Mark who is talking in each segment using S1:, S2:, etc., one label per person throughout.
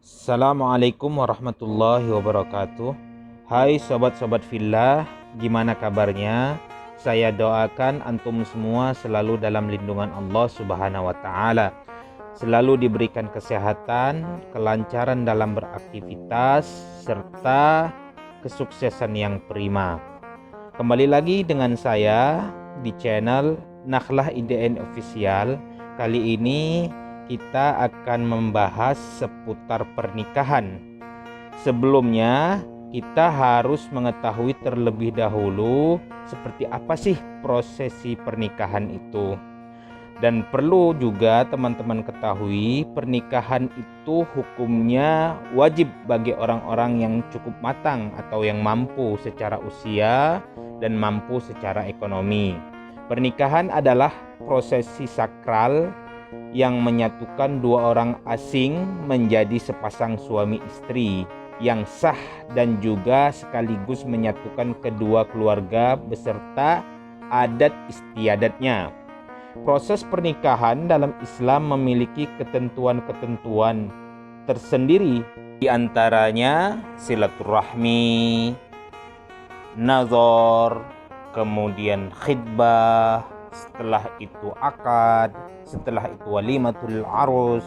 S1: Assalamualaikum warahmatullahi wabarakatuh. Hai sobat-sobat fillah, gimana kabarnya? Saya doakan antum semua selalu dalam lindungan Allah Subhanahu wa taala. Selalu diberikan kesehatan, kelancaran dalam beraktivitas serta kesuksesan yang prima. Kembali lagi dengan saya di channel Nakhlah IDN Official. Kali ini kita akan membahas seputar pernikahan. Sebelumnya, kita harus mengetahui terlebih dahulu seperti apa sih prosesi pernikahan itu. Dan perlu juga teman-teman ketahui, pernikahan itu hukumnya wajib bagi orang-orang yang cukup matang atau yang mampu secara usia dan mampu secara ekonomi. Pernikahan adalah prosesi sakral yang menyatukan dua orang asing menjadi sepasang suami istri yang sah dan juga sekaligus menyatukan kedua keluarga beserta adat istiadatnya. Proses pernikahan dalam Islam memiliki ketentuan-ketentuan tersendiri, di antaranya silaturahmi, nazar, kemudian khidbah, setelah itu akad, setelah itu walimatul arus,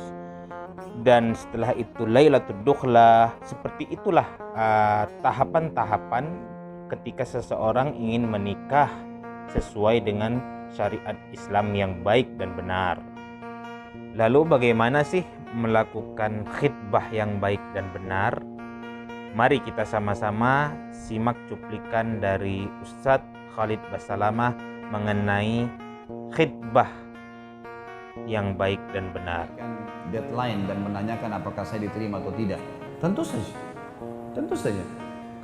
S1: dan setelah itu lailatul dukhlah. Seperti itulah tahapan-tahapan ketika seseorang ingin menikah sesuai dengan syariat Islam yang baik dan benar. Lalu bagaimana sih melakukan khidbah yang baik dan benar? Mari kita sama-sama simak cuplikan dari Ustadz Khalid Basalamah mengenai khidbah yang baik dan benar.
S2: Deadline dan menanyakan apakah saya diterima atau tidak. Tentu saja.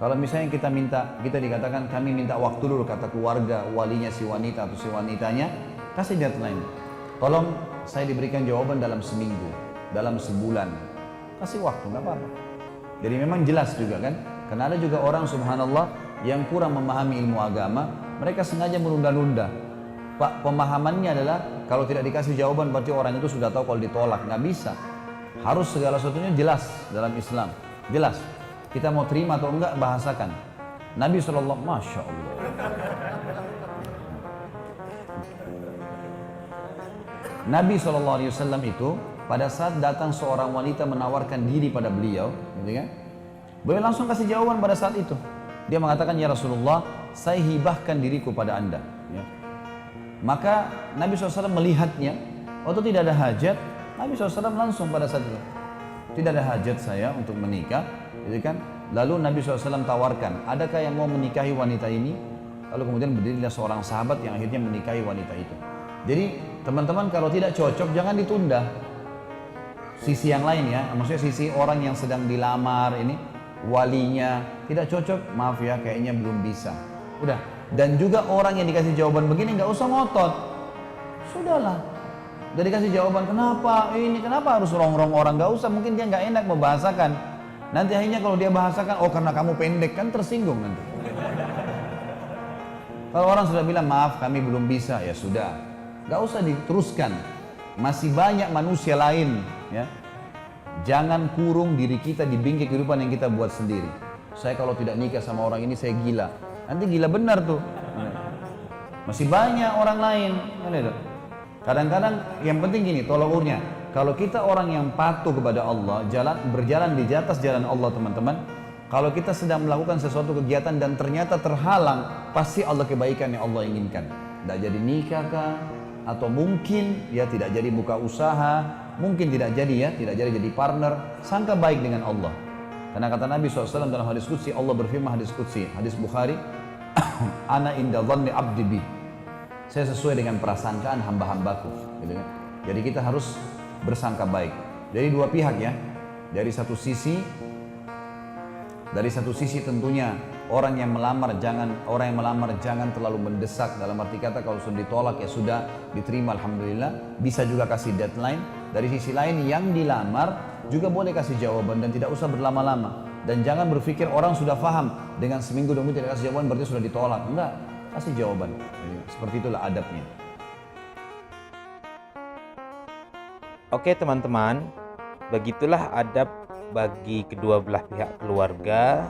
S2: Kalau misalnya kita dikatakan kami minta waktu dulu, kata keluarga, walinya si wanita atau si wanitanya, kasih deadline. Tolong saya diberikan jawaban dalam seminggu, dalam sebulan. Kasih waktu, nggak apa-apa. Jadi memang jelas juga kan, karena ada juga orang subhanallah yang kurang memahami ilmu agama, mereka sengaja menunda-nunda. Pak, pemahamannya adalah kalau tidak dikasih jawaban berarti orang itu sudah tahu kalau ditolak. Nggak bisa. Harus segala sesuatunya jelas dalam Islam. Jelas. Kita mau terima atau enggak, bahasakan. Nabi SAW, Masya Allah. Nabi SAW itu pada saat datang seorang wanita menawarkan diri pada beliau, gitu kan? Beliau langsung kasih jawaban pada saat itu. Dia mengatakan, ya Rasulullah, saya hibahkan diriku pada Anda. Ya. Maka Nabi SAW melihatnya, waktu tidak ada hajat, Nabi SAW langsung pada saat itu, tidak ada hajat saya untuk menikah, gitu kan? Lalu Nabi SAW tawarkan, adakah yang mau menikahi wanita ini? Lalu kemudian berdirilah seorang sahabat yang akhirnya menikahi wanita itu. Jadi teman-teman kalau tidak cocok jangan ditunda. Sisi yang lain ya, maksudnya sisi orang yang sedang dilamar ini, walinya tidak cocok, maaf ya kayaknya belum bisa. Udah. Dan juga orang yang dikasih jawaban begini nggak usah ngotot. Sudahlah. Udah dikasih jawaban kenapa harus rongrong orang, nggak usah, mungkin dia nggak enak membahasakan. Nanti akhirnya kalau dia bahasakan, oh karena kamu pendek, kan tersinggung nanti. Kalau orang sudah bilang maaf kami belum bisa, ya sudah, nggak usah diteruskan. Masih banyak manusia lain, ya. Jangan kurung diri kita di bingkai kehidupan yang kita buat sendiri. Saya kalau tidak nikah sama orang ini saya gila. Nanti gila benar tuh. Masih banyak orang lain, kan itu. Kadang-kadang yang penting gini, tolong ukurnya. Kalau kita orang yang patuh kepada Allah, berjalan di atas jalan Allah teman-teman. Kalau kita sedang melakukan sesuatu kegiatan dan ternyata terhalang, pasti Allah kebaikan yang Allah inginkan. Tidak jadi nikah kah? Atau mungkin ya tidak jadi buka usaha, mungkin tidak jadi jadi partner. Sangka baik dengan Allah. Karena kata Nabi SAW dalam hadis qudsi, Allah berfirman hadis qudsi, hadis Bukhari, ana inda dhanni abdi bi. Saya sesuai dengan prasangkaan hamba-hambaku, gitu kan? Jadi kita harus bersangka baik. Dari dua pihak ya. Dari satu sisi tentunya orang yang melamar jangan terlalu mendesak, dalam arti kata kalau sudah ditolak ya sudah, diterima alhamdulillah, bisa juga kasih deadline. Dari sisi lain yang dilamar juga boleh kasih jawaban dan tidak usah berlama-lama. Dan jangan berpikir orang sudah paham dengan seminggu dua minggu tidak kasih jawaban berarti sudah ditolak. Enggak, kasih jawaban. Seperti itulah adabnya.
S1: Oke teman-teman, begitulah adab bagi kedua belah pihak keluarga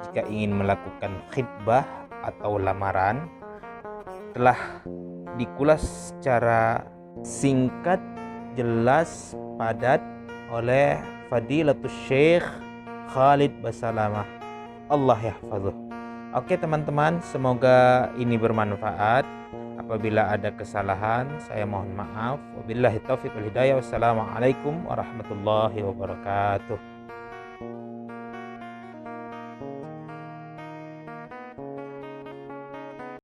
S1: jika ingin melakukan khitbah atau lamaran telah dikulas secara singkat, jelas, padat oleh Fadilatul Syekh Khalid Basalamah. Allah yahfazuh. Oke teman-teman, semoga ini bermanfaat. Apabila ada kesalahan, saya mohon maaf. Wabillahi taufiq wal hidayah. Wassalamualaikum warahmatullahi wabarakatuh.